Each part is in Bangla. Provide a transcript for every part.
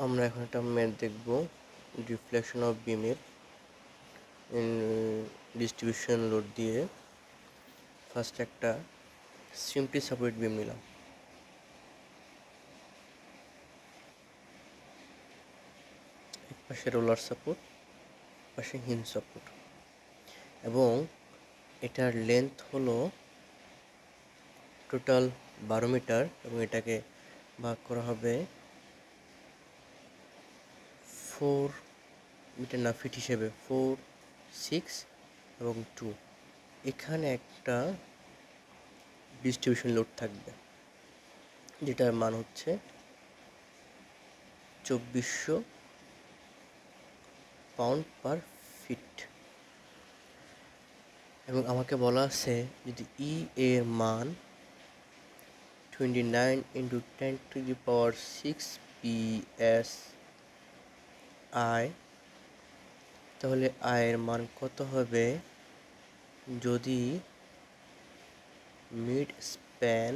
আমরা এখন একটা ম্যাথ দেখব ডিফ্লেকশন অফ বিমের ডিস্ট্রিবিউশন লোড দিয়ে। ফার্স্ট একটা সিম্পলি সাপোর্ট বিম নিলাম। এক পাশে রোলার সাপোর্ট, পাশে হিঞ্জ সাপোর্ট, এবং এটার লেন্থ হলো টোটাল 12 মিটার এবং এটাকে ভাগ করা হবে 4 মিটার না ফিট হিসেবে 4, 6 এবং 2। এখানে একটা ডিস্ট্রিবিউশন লোড থাকবে যেটার মান হচ্ছে 2400 পাউন্ড পার ফিট। এবং আমাকে বলা আছে যদি ই এর মান 29 × 10⁻⁶ psi, তাহলে আয়ের মান কত হবে যদি মিড স্প্যান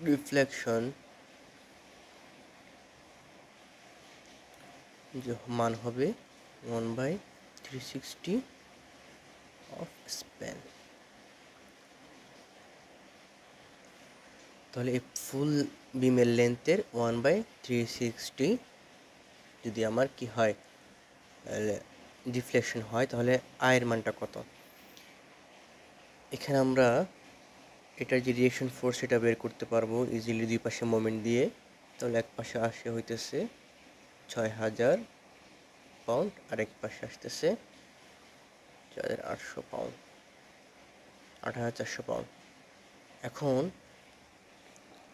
রিফ্লেকশন যে মান হবে 1/360 অফ স্প্যান। তাহলে এই ফুল বিমের লেন্থের 1/360 যদি আমার কি হয় ডিফ্লেকশন হয়, তাহলে আয়ের মানটা কত? এখানে আমরা এটার যে রিয়েকশন ফোর্স সেটা বের করতে পারবো ইজিলি দুই পাশে মোমেন্ট দিয়ে। তাহলে এক পাশে আসে হইতেছে 6000 পাউন্ড আর এক পাশে আসতেছে 4800 পাউন্ড, 8400 পাউন্ড। এখন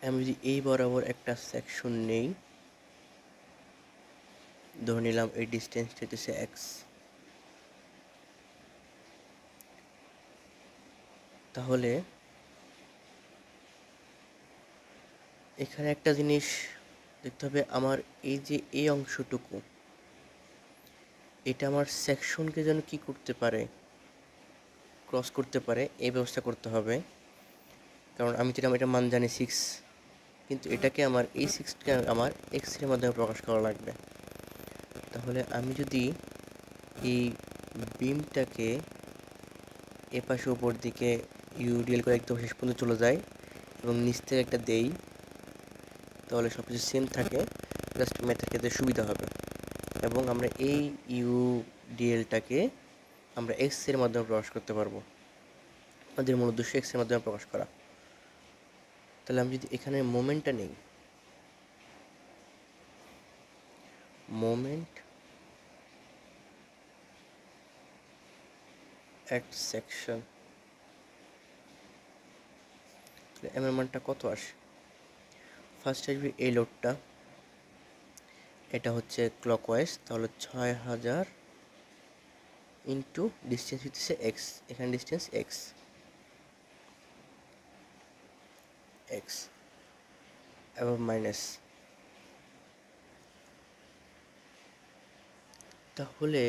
আমি যদি এই বরাবর একটা সেকশন নেই, ধরে নিলাম এই ডিস্টেন্সটা হইতেছে এক্স, তাহলে এখানে একটা জিনিস দেখতে হবে, আমার এই যে এই অংশটুকু এটা আমার সেকশনকে যেন কি করতে পারে, ক্রস করতে পারে, এই ব্যবস্থা করতে হবে। কারণ আমি যেটা এটা মান জানি 6, কিন্তু এটাকে আমার এই 6কে আমার এক্স এর মাধ্যমে প্রকাশ করা লাগবে। তাহলে আমি যদি এই বিমটাকে এপাশে উপর দিকে ইউডিএল করে একদম শেষ পর্যন্ত চলে যায় এবং নিচ থেকে একটা দেই, তাহলে সব কিছু সেম থাকে, জাস্ট ম্যাথের ক্ষেত্রে সুবিধা হবে। এবং আমরা এই ইউডিএলটাকে আমরা এক্স এর মাধ্যমে প্রকাশ করতে পারবো। আমাদের মূল উদ্দেশ্য এক্স এর মাধ্যমে প্রকাশ করা। তাহলে আমি যদি এখানে মোমেন্টটা নেই, মোমেন্ট অ্যাট সেকশন, এম এর মানটা কত আসে? ফার্স্ট আসবে এই লোডটা, এটা হচ্ছে ক্লকওয়াইজ, তাহলে 6000 ইন্টু ডিস্টেন্স হচ্ছে এক্স, এখানে ডিস্টেন্স এক্স এক্স এবং মাইনাস, তাহলে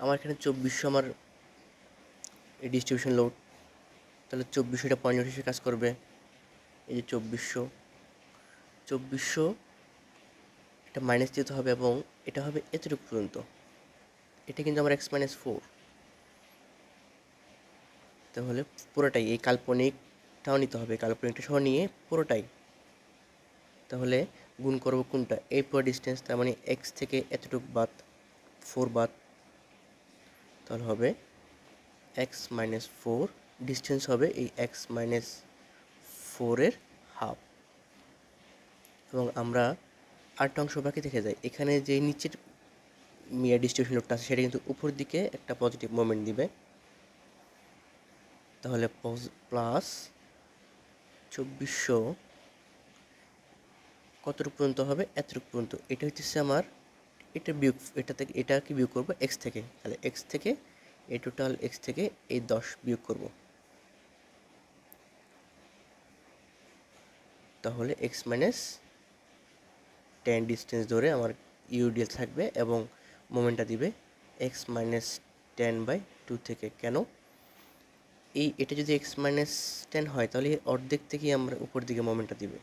আমার এখানে 2400 আমার এই ডিস্ট্রিবিউশন লোড, তাহলে 2400 এটা পয়েন্ট হিসেবে কাজ করবে। এই যে 2400 এটা মাইনাস দিতে হবে এবং এটা হবে এতটুকু পর্যন্ত, এটা কিন্তু আমার x-4, তাহলে পুরোটাই এই কাল্পনিকটাও নিতে হবে, কাল্পনিকটা সহ নিয়ে পুরোটাই, তাহলে গুণ করব কোনটা, এই পুরো ডিস্টেন্স, তার মানে এক্স থেকে এতটুকু বাদ 4 বাদ, তাহলে হবে x-4, ডিস্টেন্স হবে এই x-4 এর হাফ। এবং আমরা আরেকটা অংশ বাকি থেকে যাই, এখানে যে নিচের ডিস্ট্রিবিউশন লোডটা আছে সেটা কিন্তু উপর দিকে একটা পজিটিভ মোমেন্ট দিবে, তাহলে প্লাস 2400 কতটুকু পর্যন্ত হবে, এতটুকু পর্যন্ত। এটা হচ্ছে আমার এটা বিয়োগ, এটা থেকে এটা কি বিয়োগ করবো এক্স থেকে, তাহলে এক্স থেকে এই টোটাল এক্স থেকে এই 10 বিয়োগ করব, তাহলে x-10 ডিস্টেন্স ধরে আমার ইউডিএল থাকবে এবং মোমেন্টটা দিবে x-10/2 থেকে। কেন এটা যদি x-10 হয় তাহলে অর্ধেক থেকেই আমরা উপর দিকে মোমেন্টটা দিবে।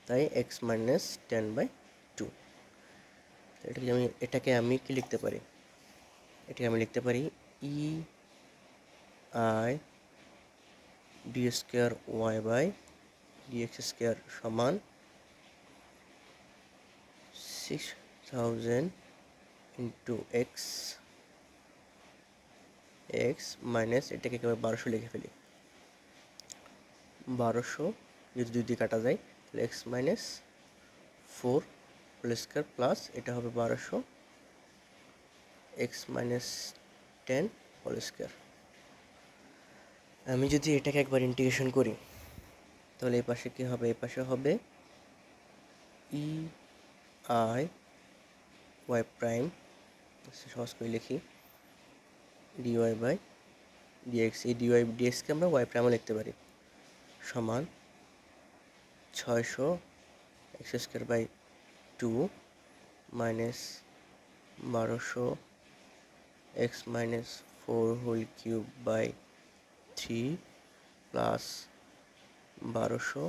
তাই এক্স মাইনাস 10/2। এটাকে আমি কি লিখতে পারি? এটাকে আমি লিখতে পারি E I d square y by dx square সমান 6000 ইন্টু এক্স মাইনাস, এটাকে একেবারে 1200 লিখে ফেলি। 1200 যদি 2 দিয়ে কাটা যায় তাহলে x minus 4 whole square plus এটা হবে 1200 এক্স মাইনাস 10 হোল স্কোয়ার। আমি যদি এটাকে একবার ইন্টিগ্রেশন করি তাহলে এই পাশে কী হবে? এই পাশে হবে ই আই ওয়াই প্রাইম, সহজ করে লিখি ডিওয়াই বাই ডিএক্স। এই ডিওয়াই ডিএক্সকে আমরা ওয়াই প্রাইমও লিখতে পারি, সমান 600 x square by 2 minus 1200 x minus 4 whole cube by 3 plus 1200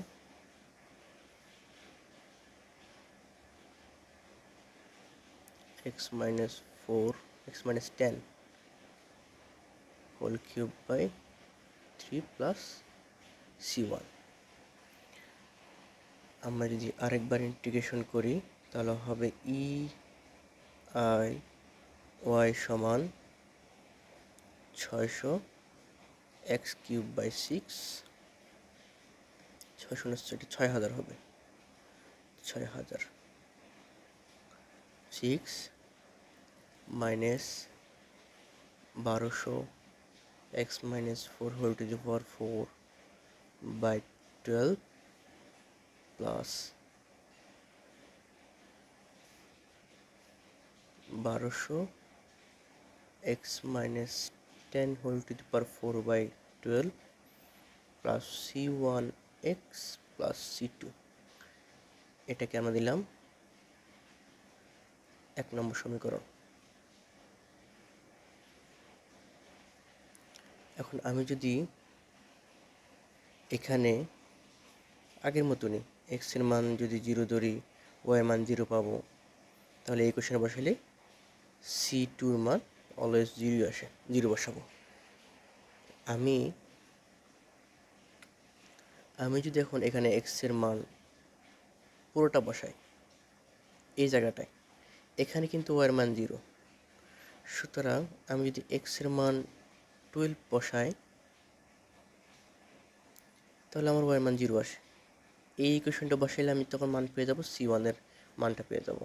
x minus 4 x minus 10 whole cube by 3 plus c1। আমরা যদি আরেকবার ইন্টিগ্রেশন করি তাহলে হবে ই আই ওয়াই সমান 600 এক্স কিউব বাই 6, 6000 হবে 6000 6 minus 1200 x minus 4 whole to the power 4 by 12 plus 1200 x minus 10 whole to the power 4 by 12 plus c1 x plus c2। এটাকে আমরা দিলাম 1 নম্বর সমীকরণ। এখন আমি যদি এখানে আগের মতনই এক্স এর মান যদি 0 ধরি, ওয়াই এর মান 0 পাবো, তাহলে এই কোশ্চেনে বসালে c2 এর মান অলওয়েজ 0 আসে, 0 বসাবো। আমি যদি এখন এখানে এক্স এর মান পুরোটা বসাই এই জায়গাটায়, এখানে কিন্তু ওয়াই এর মান 0, সুতরাং আমি যদি এক্স এর মান 12 বসাই তাহলে আমার ওয়াই এর মান 0 আসে। এই ইকুয়েশনটা বসাইলে আমি তখন মান পেয়ে যাব, c1 এর মানটা পেয়ে যাব।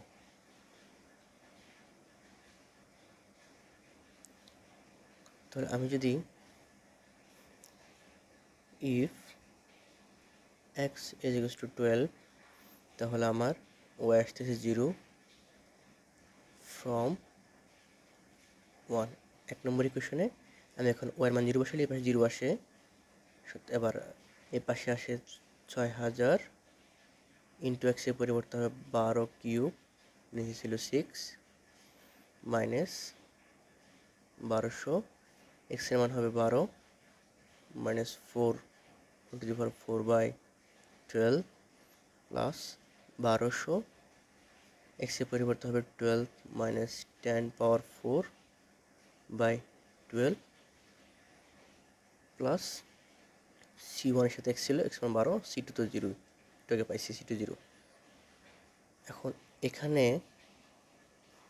তাহলে আমি যদি if x is equals to 12 তাহলে আমার ওয়াই আসতেছে 0 ফ্রম 1। 1 নম্বর ইকুয়েশনে আমি এখন ওয়াই এর মান 0 বসালে এই পাশে 0 আসে, এবার এই পাশে আসে 6000 ইন্টু এক্সের পরিবর্তে হবে 12 কিউব, নিচে ছিল 6 মাইনাস 1200 এক্সের মান হবে 12 minus 4 to the power 4 by 12 plus 1200 এক্সের পরিবর্তে হবে 12 minus 10 power 4 by 12 plus c1 এর সাথে এক্স ছিল, এক্স মান 12, c2 তো 0, এটাকে পাইছি c2 0। এখন এখানে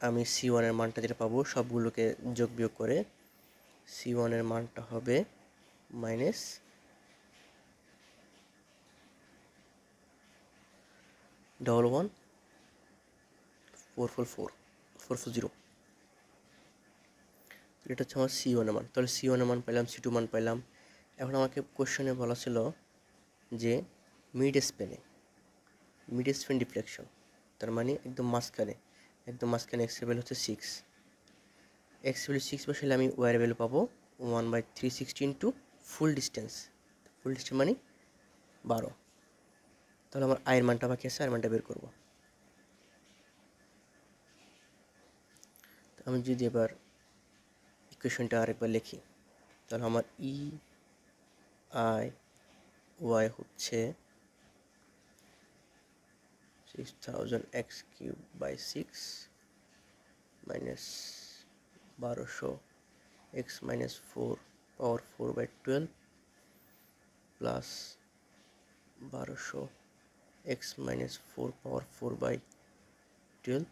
আমি c1 এর মানটা যেটা পাবো সবগুলোকে যোগ বিয়োগ করে c1 এর মানটা হবে মাইনাস 114440। এটা হচ্ছে আমার c1 এর মান। তাহলে c1 এর মান পেলাম, c2 মান পেলাম। এখন আমাকে কোশ্চেনে বলা ছিল যে মিড স্প্যান ডিফ্লেকশন, তার মানে একদম মাঝখানে এক্স এর ভ্যালু হচ্ছে 6। এক্স ভ্যালু 6 বসালে আমি ওয়াই এর ভ্যালু পাবো 1/360 ইন্টু ফুল ডিস্টেন্স মানে 12। তাহলে আমার আয়ের মানটা বাকি আছে, আয়ের মানটা বের করব। আমি যদি এবার ইকুয়েশনটা আরেকবার লিখি তাহলে আমার ই আই ওয়াই হচ্ছে 6000 x cube by 6 minus 1200 x minus 4 power 4 by 12 plus 1200 x minus 4 power 4 by 12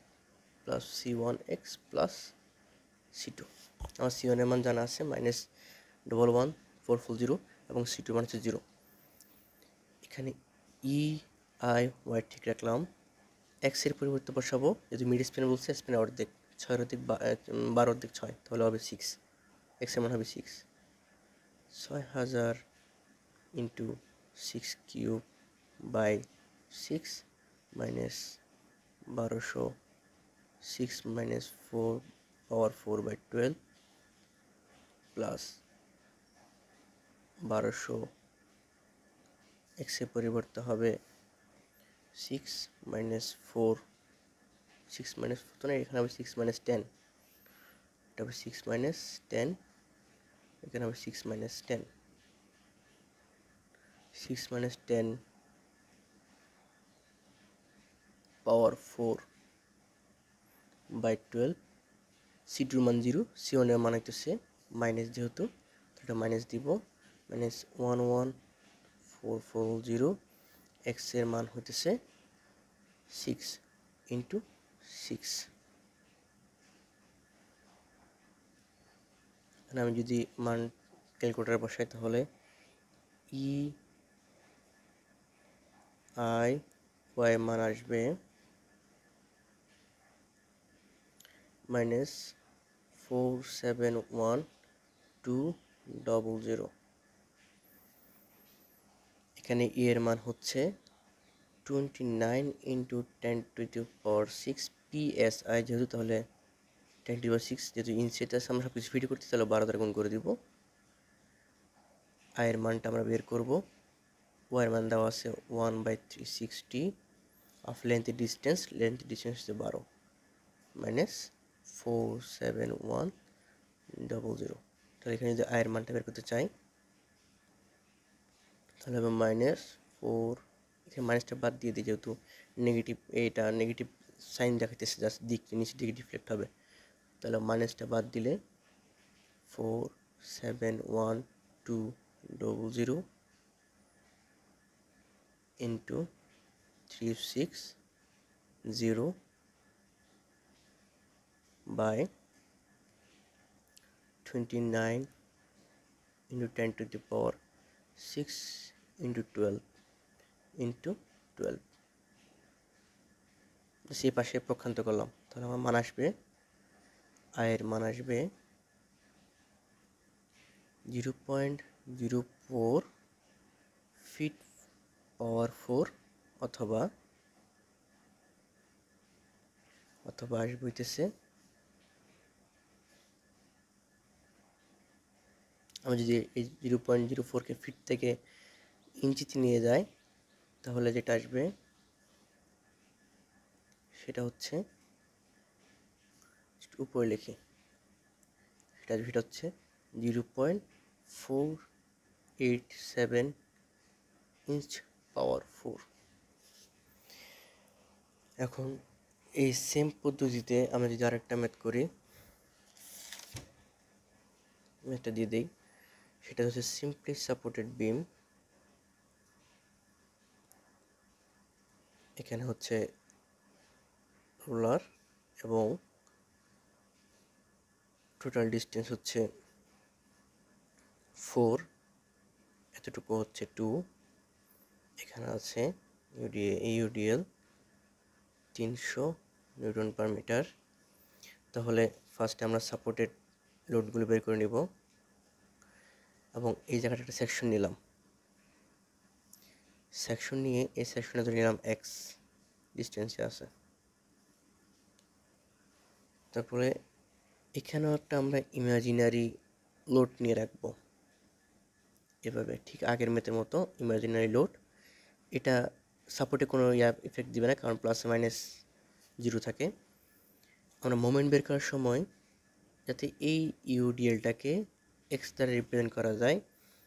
plus c1x plus c2। আমার c1 এর মান জানা আছে -11440 এবং c2 মান হচ্ছে 0। এখানে ই আই ওয়াই ঠিক রাখলাম, এক্স এর পরিবর্তে বসাবো, যদি মিড স্পেন বলছে স্পেন অর্ধেক, 6 অর্ধেক 12 অর্ধেক 6, তাহলে হবে 6, এক্স এর মান হবে 6। 6000 into 6 cube by 6 minus 1200 6 minus 4 power 4 by 12 plus 1200 x এর পরিবর্তে হবে 6 minus 4 6 minus 4 তো না, এখানে হবে 6 minus 10, এটা হবে 6 minus 10, এখানে হবে 6 minus 10, 6 minus 10 power 4 by 12, c2 মান 0, c1 এর মান হইতেছে মাইনাস, যেহেতু এটা মাইনাস দিব, মাইনাস 11440, x এর মান হইতেছে 6 ইন্টু 6। এখানে আমি যদি মান ক্যালকুলেটারে বসাই তাহলে ই আই ওয়াই মান আসবে -471200। এখানে ই এর মান হচ্ছে 29 ইন্টু 10⁶ PSI, যেহেতু তাহলে 10⁶, যেহেতু ইনসেট আছে আমরা সব কিছু ফিট করতে, তাহলে 12 দ্বারা গুণ করে দিব। আয়ের মানটা আমরা বের করব, ওয়াইয়ের মান দেওয়া আছে 1/360 অফ লেন্থ ডিস্টেন্স হচ্ছে 12 মাইনাস 4710। তাহলে এখানে যদি আয়ের মানটা বের করতে চাই তাহলে হবে -4, এখানে মাইনাসটা বাদ দিয়ে দিই, যেহেতু নেগেটিভ, এটা নেগেটিভ সাইন দেখাইতেছে, জাস্ট দিক নিচের দিকে ডিফ্লেক্ট হবে, তাহলে মাইনাসটা বাদ দিলে 471200 into 360 by 29 into 10⁶ into 12 into 12, সেই পাশে পক্ষান্তর করলাম, তাহলে আমার মান আসবে, আয়ের মান আসবে 0.04 ফিট পাওয়ার 4, অথবা আসবে হইতেছে, আমি যদি এই 0.04কে ফিট থেকে ইঞ্চিতে নিয়ে যাই তাহলে যেটা আসবে সেটা হচ্ছে, উপরে লিখি, সেটা হচ্ছে 0.487 ইঞ্চ পাওয়ার 4। এখন এই সেম পদ্ধতিতে আমরা যদি আরেকটা ম্যাথ করি, ম্যাথটা দিয়ে দিই, সেটা হচ্ছে সিম্পলি সাপোর্টেড বিম। এখানে হচ্ছে রোলার এবং টোটাল ডিস্টেন্স হচ্ছে 4, এতটুকু হচ্ছে 2, এখানে আছে ইউডিএল 300 নিউটন পার মিটার। তাহলে ফার্স্টে আমরা সাপোর্টেড লোডগুলো বের করে নিব, এবং এই জায়গাটা একটা সেকশন নিলাম, সেকশন নিয়ে এই সেকশনে ধরে নিলাম এক্স ডিস্টেন্সে আছে। তারপরে এখানেও একটা আমরা ইমাজিনারি লোড নিয়ে রাখবো, এভাবে ঠিক আগের ম্যাথের মতো ইমাজিনারি লোড। এটা সাপোর্টে কোনো ইফেক্ট দিবে না, কারণ প্লাস মাইনাস 0 থাকে। আমরা মোমেন্ট বের করার সময় যাতে এই ইউডিএলটাকে এক্স দ্বারা রিপ্রেজেন্ট করা যায়,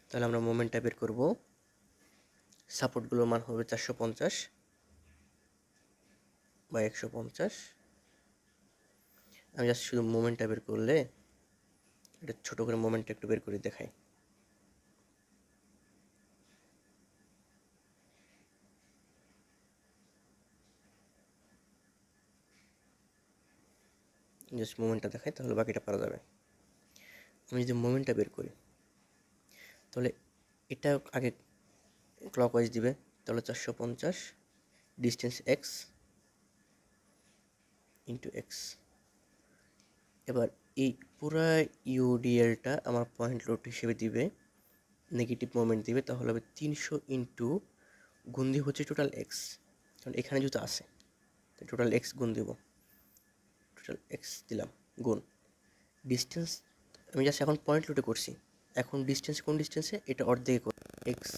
তাহলে আমরা মোমেন্টটা বের করব। সাপোর্টগুলোর মান হবে 450, বা 150। আমি জাস্ট শুধু মোমেন্টটা বের করলে এটা ছোটো করে মোমেন্টটা একটু বের করে দেখাই। জাস্ট মোমেন্টটা দেখাই, তাহলে বাকিটা পারা যাবে। আমি যদি মোমেন্টটা বের করি তাহলে এটা আগে ক্লকওয়াইজ দিবে, তাহলে 450 ডিস্টেন্স এক্স ইন্টু এক্স। এবার এই পুরা ইউডিএলটা আমার পয়েন্ট লোড হিসেবে দিবে, নেগেটিভ মোমেন্ট দিবে, তাহলে হবে 300 ইন্টু গুণ দিব হচ্ছে টোটাল এক্স, কারণ এখানে যেহেতু আসে তো টোটাল এক্স গুণ দিব, টোটাল এক্স দিলাম গুণ ডিস্টেন্স। আমি জাস্ট এখন পয়েন্ট লোডে করছি, এখন ডিস্টেন্স কোন ডিস্টেন্সে, এটা অর্ধেক এক্স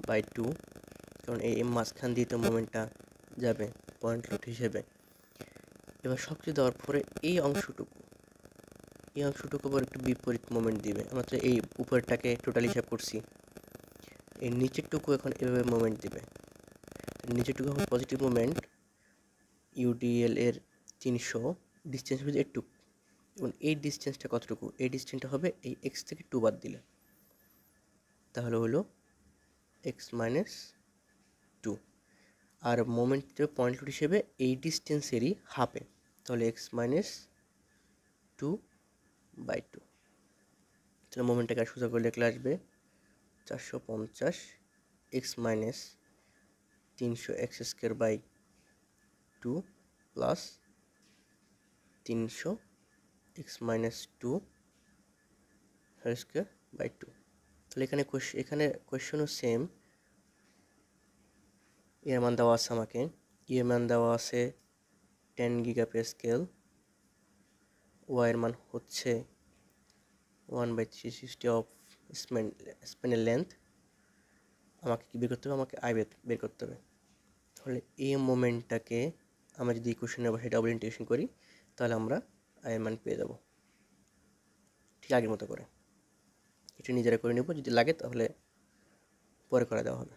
বাই 2, কারণ এই মাঝখান দিয়ে তো মোমেন্টটা যাবে পয়েন্ট লোড হিসেবে। এবার সব কিছু দেওয়ার পরে এই অংশটুকু আবার একটু বিপরীত মোমেন্ট দিবে। আমরা তো এই উপরটাকে টোটাল হিসাব করছি, এই নিচেরটুকু এখন এভাবে মোমেন্ট দিবে। নিচেরটুকু এখন পজিটিভ মোমেন্ট ইউডিএল এর 300, ডিস্টেন্স হচ্ছে একটু, এবং এই ডিস্টেন্সটা কতটুকু, এই ডিস্টেন্সটা হবে এই এক্স থেকে 2 বাদ দিলে, তাহলে হলো এক্স মাইনাস 2। আর মোমেন্টের পয়েন্ট লোড হিসেবে এই ডিস্টেন্সেরই হাফে, তাহলে এক্স মাইনাস 2 বাই 2। তাহলে মোমেন্টটাকে সোজা করে লিখলে আসবে 450 x minus 300 x square by 2 plus 300 x minus 2 whole square by 2। তাহলে এখানে কোয়েশ্চনও সেম, এর মান দেওয়া আছে আমাকে, এর মান দেওয়া আছে 10 গিগাপ্যাসকেল, ওয়াইয়ের মান হচ্ছে 1/360 অফ স্প্যানের লেন্থ। আমাকে কি বের করতে হবে, আমাকে আই বের করতে হবে। তাহলে এই মোমেন্টটাকে আমরা যদি ইকুয়েশনের বসে ডাবল ইন্টিগ্রেশন করি তাহলে আমরা আই এর মান পেয়ে যাব, ঠিক আগের মতো করে। এটা নিজেরা করে নেব, যদি লাগে তাহলে পরে করে দেওয়া হবে।